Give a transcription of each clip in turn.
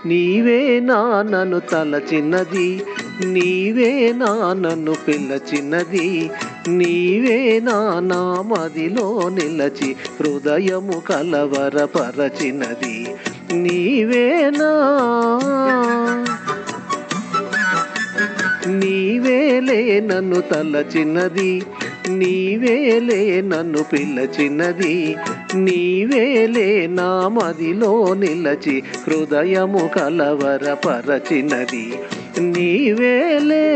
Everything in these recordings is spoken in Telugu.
నీవే నా నన్ను తలచినది, నీవే నా నన్ను పిలచినది, నీవే నా మదిలో నిలచి హృదయము కలవరపరచినది. నీవేనా నీవేలే నన్ను తలచినది, నీవేలే నన్ను పిలచినది, నీవేలే నా మదిలో నిలచి హృదయము కలవరపరచినది. నీవేలే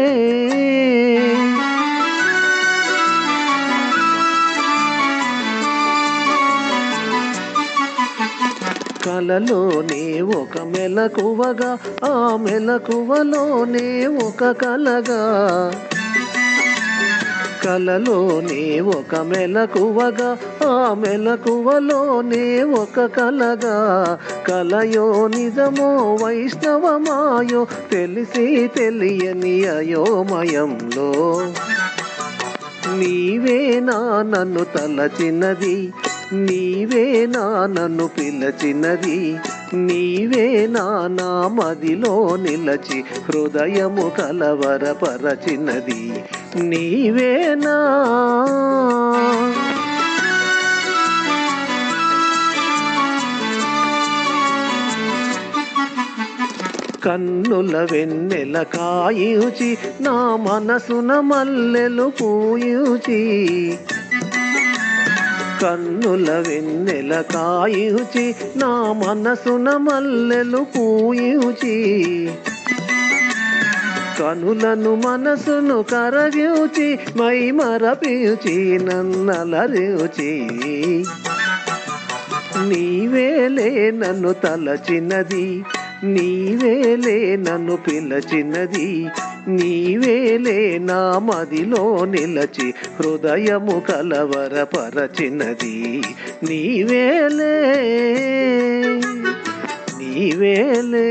కలలోనే ఒక మెలకువగా, ఆ మెలకువలోనే ఒక కలగా, కలలోనే ఒక మెలకువగా, ఆ మెలకువలోనే ఒక కలగా, కలయో నిజమో వైష్ణవమాయో తెలిసి తెలియని అయోమయంలో నీవే నా నన్ను తలచినది, నీవే నా నన్ను పిలచినది, నీవే నా మదిలో నిలచి హృదయము కలవరపరచినది. నీవేనా కన్నుల వెన్నెల కాయుచి నా మనసున మల్లెలు పూయుచి, కన్నుల వెన్నెల కాయుచి నా మనసున మల్లెలు పూయుచి, కనులను మనసును కరగిచి మై మరపిచి నన్నలరిచి. నీవేలే నన్ను తలచినది, నీవేలే నన్ను పిలచినది, నీవేలే నా మదిలో నిలచి హృదయము కలవరపరచినది. నీవేలే నీవేలే